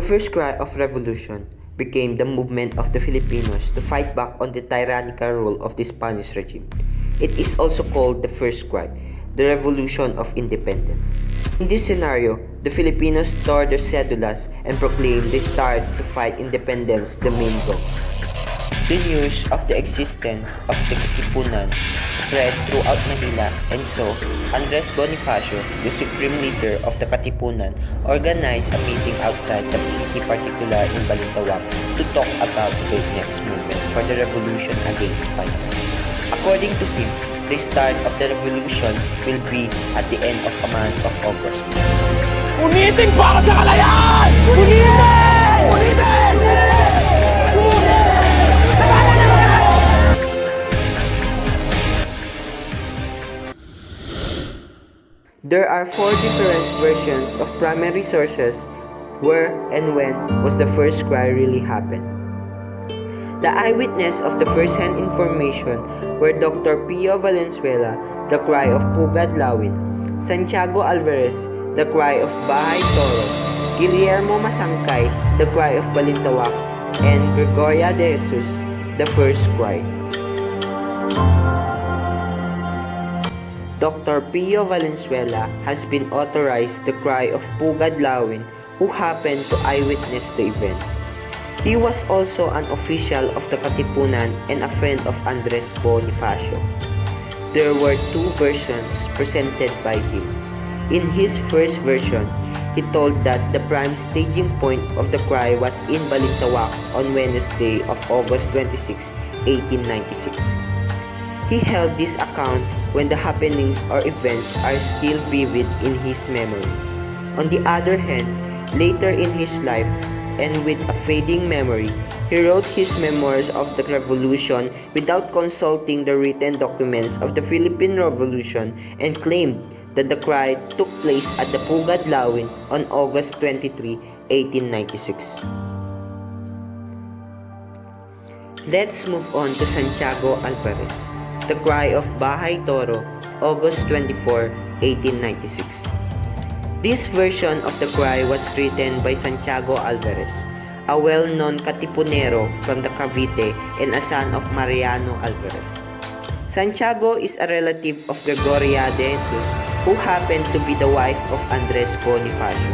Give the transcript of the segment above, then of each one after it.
The first cry of revolution became the movement of the Filipinos to fight back on the tyrannical rule of the Spanish regime. It is also called the first cry, the Revolution of Independence. In this scenario, the Filipinos tore their cedulas and proclaimed they start to fight independence, the main goal. The news of the existence of the Katipunan spread throughout Manila, and so Andres Bonifacio, the supreme leader of the Katipunan, organized a meeting outside the city, particularly in Balintawak, to talk about the next movement for the revolution against Spain. According to him, the start of the revolution will be at the end of the month of August. Uniting para sa kalayaan! Uniting! Uniting! There are 4 different versions of primary sources where and when was the first cry really happened. The eyewitness of the first-hand information were Dr. Pio Valenzuela, the cry of Pugad Lawin, Santiago Alvarez, the cry of Bahay Toro, Guillermo Masangkay, the cry of Balintawak, and Gregoria de Jesus, the first cry. Dr. Pio Valenzuela has been authorized the cry of Pugad Lawin, who happened to eyewitness the event. He was also an official of the Katipunan and a friend of Andres Bonifacio. There were 2 versions presented by him. In his first version, he told that the prime staging point of the cry was in Balintawak on Wednesday of August 26, 1896. He held this account when the happenings or events are still vivid in his memory. On the other hand, later in his life, and with a fading memory, he wrote his memoirs of the revolution without consulting the written documents of the Philippine Revolution and claimed that the cry took place at the Pugad Lawin on August 23, 1896. Let's move on to Santiago Alvarez, the cry of Bahay Toro, August 24, 1896. This version of the cry was written by Santiago Alvarez, a well-known Katipunero from the Cavite and a son of Mariano Alvarez. Santiago is a relative of Gregoria de Jesus, who happened to be the wife of Andres Bonifacio.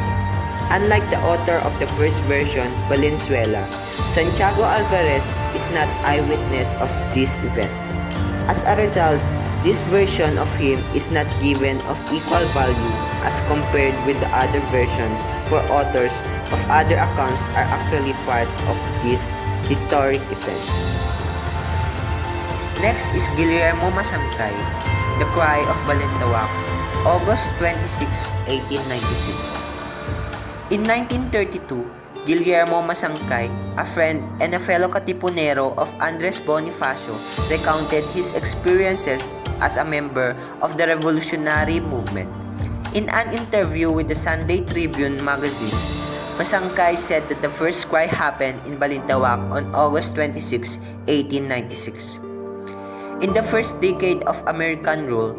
Unlike the author of the first version, Valenzuela, Santiago Alvarez is not eyewitness of this event. As a result, this version of him is not given of equal value as compared with the other versions, for authors of other accounts are actually part of this historic event. Next is Guillermo Masangkay, the cry of Balintawak, August 26, 1896. In 1932, Guillermo Masangkay, a friend and a fellow Katipunero of Andres Bonifacio, recounted his experiences as a member of the revolutionary movement. In an interview with the Sunday Tribune magazine, Masangkay said that the first cry happened in Balintawak on August 26, 1896. In the first decade of American rule,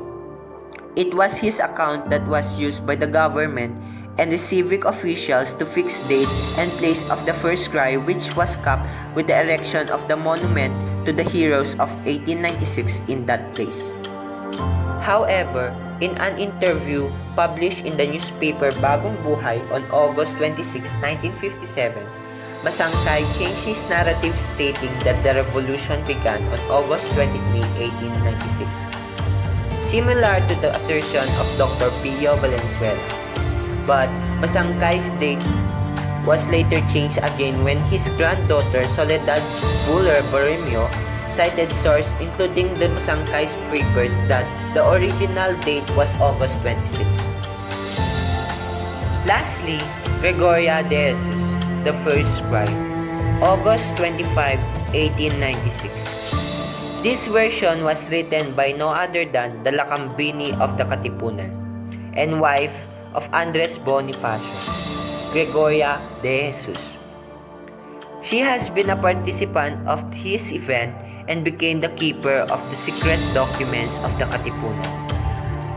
it was his account that was used by the government and the civic officials to fix date and place of the first cry, which was capped with the erection of the monument to the heroes of 1896 in that place. However, in an interview published in the newspaper Bagong Buhay on August 26, 1957, Masangkay changed his narrative stating that the revolution began on August 23, 1896, similar to the assertion of Dr. Pio Valenzuela. But Masangkay's date was later changed again when his granddaughter Soledad Buller Borromeo cited sources including the Masangkay's papers that the original date was August 26. Lastly, Gregoria de Jesus, the first cry, August 25, 1896. This version was written by no other than the Lakambini of the Katipunan and wife of Andres Bonifacio, Gregoria de Jesus. She has been a participant of his event and became the keeper of the secret documents of the Katipunan.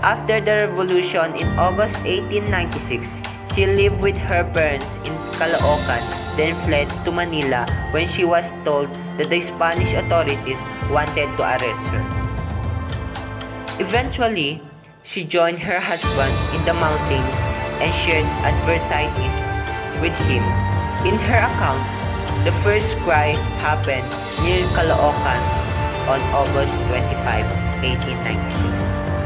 After the revolution in August 1896, she lived with her parents in Caloocan, then fled to Manila when she was told that the Spanish authorities wanted to arrest her. Eventually, she joined her husband in the mountains and shared adversities with him. In her account, the first cry happened near Caloocan on August 25, 1896.